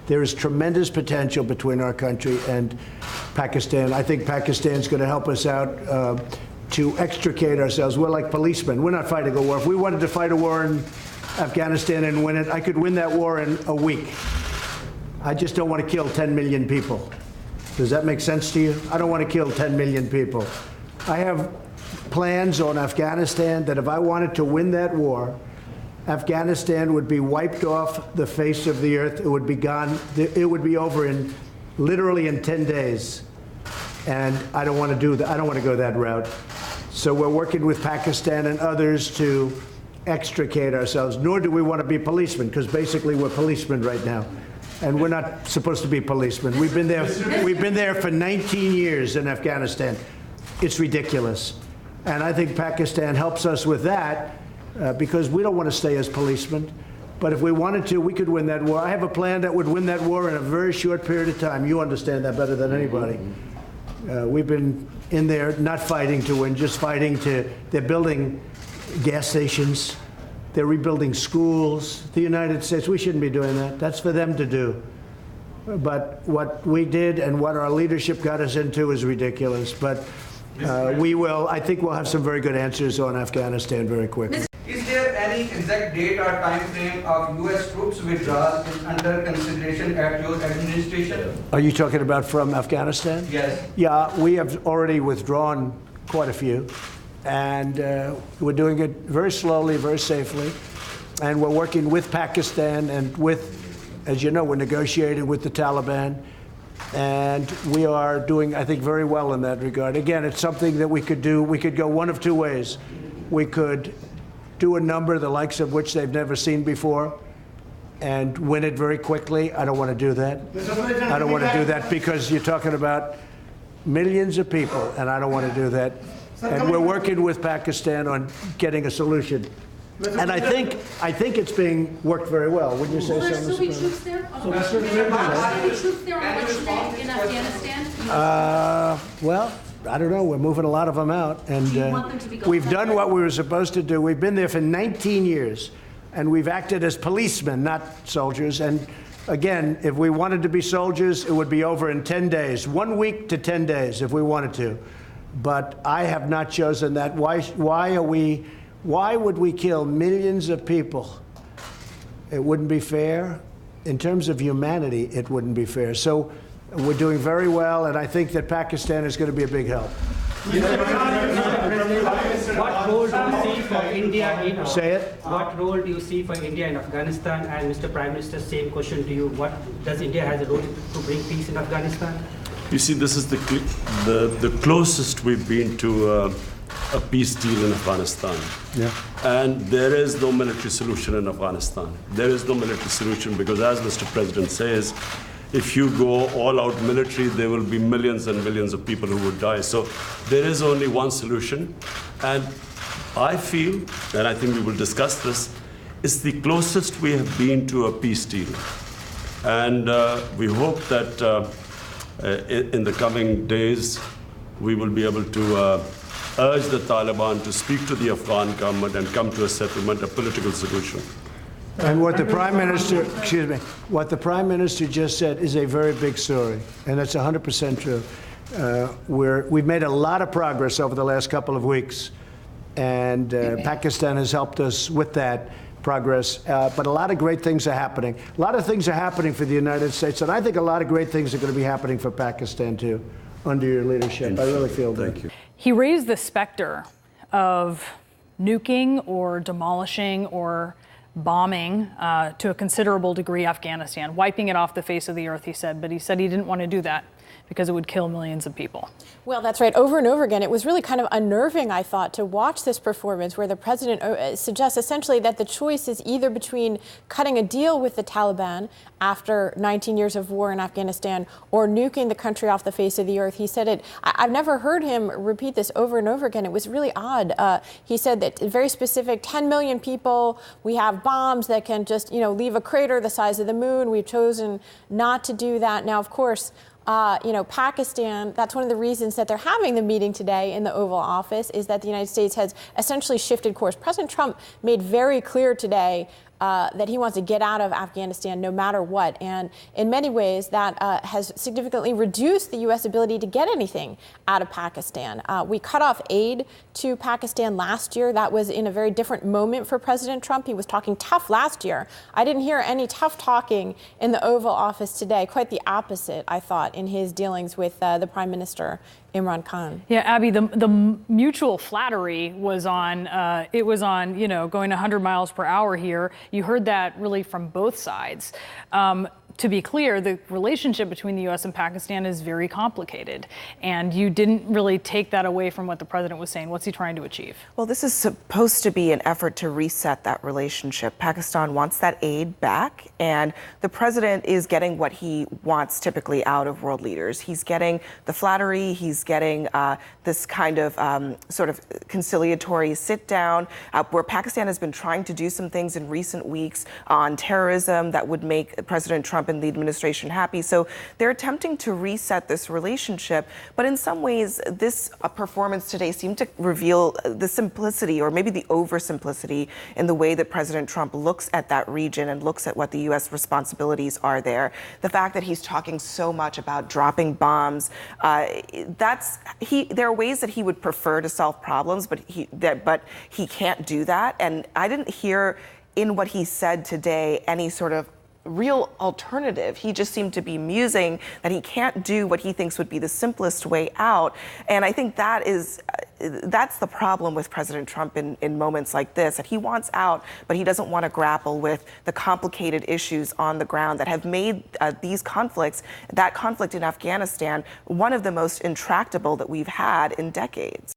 There is tremendous potential between our country and Pakistan. I think Pakistan's going to help us out to extricate ourselves. We're like policemen. We're not fighting a war. If we wanted to fight a war in Afghanistan and win it, I could win that war in a week. I just don't want to kill 10 million people. Does that make sense to you? I don't want to kill 10 million people. I have plans on Afghanistan that if I wanted to win that war, Afghanistan would be wiped off the face of the earth. It would be gone. It would be over in literally in 10 days. And I don't want to do that. I don't want to go that route. So we're working with Pakistan and others to extricate ourselves, nor do we want to be policemen, because basically we're policemen right now. And we're not supposed to be policemen. We've been there for 19 years in Afghanistan. It's ridiculous. And I think Pakistan helps us with that because we don't want to stay as policemen. But if we wanted to, we could win that war. I have a plan that would win that war in a very short period of time. You understand that better than anybody. We've been in there not fighting to win, just fighting to, they're building gas stations. They're rebuilding schools. The United States, we shouldn't be doing that. That's for them to do. But what we did and what our leadership got us into is ridiculous. But I think we'll have some very good answers on Afghanistan very quickly. Is there any exact date or time frame of U.S. troops withdrawal is under consideration at your administration? Are you talking about from Afghanistan? Yes. Yeah, we have already withdrawn quite a few. And we're doing it very slowly, very safely. And we're working with Pakistan and with, as you know, we're negotiating with the Taliban. And we are doing, I think, very well in that regard. Again, it's something that we could do. We could go one of two ways. We could do a number the likes of which they've never seen before and win it very quickly. I don't want to do that. I don't want to do that because you're talking about millions of people, and I don't want to do that. And we're working with Pakistan on getting a solution. And I think it's being worked very well. Wouldn't you say so? Will there still be troops there? Will there be troops there on Wednesday in Afghanistan? Well, I don't know. We're moving a lot of them out. And Do you want them to be we've done what we were supposed to do. We've been there for 19 years. And we've acted as policemen, not soldiers. And again, if we wanted to be soldiers, it would be over in 10 days. 1 week to 10 days if we wanted to. But I have not chosen that. Why would we kill millions of people? It wouldn't be fair. In terms of humanity, it wouldn't be fair. So we're doing very well, and I think that Pakistan is going to be a big help. What role do you see for India in Say it. What role do you see for India in Afghanistan? And Mr. Prime Minister, same question to you. What does India has a role to bring peace in Afghanistan? You see, this is the closest we've been to a peace deal in Afghanistan. Yeah. And there is no military solution in Afghanistan. There is no military solution because, as Mr. President says, if you go all out military, there will be millions and millions of people who would die. So there is only one solution. And I feel, and I think we will discuss this, it's the closest we have been to a peace deal. And we hope that in the coming days, we will be able to urge the Taliban to speak to the Afghan government and come to a settlement, a political solution. And what the Prime Minister, what the Prime Minister just said is a very big story, and that's 100% true. We've made a lot of progress over the last couple of weeks, and Pakistan has helped us with that progress. But a lot of great things are happening. A lot of things are happening for the United States, and I think a lot of great things are going to be happening for Pakistan too, under your leadership. I really feel that. Thank you. He raised the specter of nuking or demolishing or bombing to a considerable degree Afghanistan, wiping it off the face of the earth, he said. But he said he didn't want to do that because it would kill millions of people. Well, that's right. Over and over again, it was really kind of unnerving, I thought, to watch this performance where the president suggests essentially that the choice is either between cutting a deal with the Taliban after 19 years of war in Afghanistan or nuking the country off the face of the earth. He said it. I've never heard him repeat this over and over again. It was really odd. He said that very specific, 10 million people, we have bombs that can just, leave a crater the size of the moon. We've chosen not to do that. Now, of course, Pakistan, that's one of the reasons that they're having the meeting today in the Oval Office, is that the United States has essentially shifted course. President Trump made very clear today that he wants to get out of Afghanistan no matter what. And in many ways, that has significantly reduced the U.S. ability to get anything out of Pakistan. We cut off aid to Pakistan last year. That was in a very different moment for President Trump. He was talking tough last year. I didn't hear any tough talking in the Oval Office today. Quite the opposite, I thought, in his dealings with the Prime Minister, Imran Khan. Yeah, Abby, the mutual flattery was on, you know, going 100 miles per hour here. You heard that really from both sides. To be clear, the relationship between the U.S. and Pakistan is very complicated, and you didn't really take that away from what the president was saying. What's he trying to achieve? Well, this is supposed to be an effort to reset that relationship. Pakistan wants that aid back, and the president is getting what he wants typically out of world leaders. He's getting the flattery, he's getting this kind of sort of conciliatory sit-down, where Pakistan has been trying to do some things in recent weeks on terrorism that would make President Trump and the administration happy. So they're attempting to reset this relationship. But in some ways, this performance today seemed to reveal the simplicity, or maybe the oversimplicity, in the way that President Trump looks at that region and looks at what the U.S. responsibilities are there. The fact that he's talking so much about dropping bombs, there are ways that he would prefer to solve problems, but he can't do that. And I didn't hear in what he said today any sort of real alternative. He just seemed to be musing that he can't do what he thinks would be the simplest way out. And I think that's the problem with President Trump in moments like this, that he wants out, but he doesn't want to grapple with the complicated issues on the ground that have made these conflicts, that conflict in Afghanistan, one of the most intractable that we've had in decades.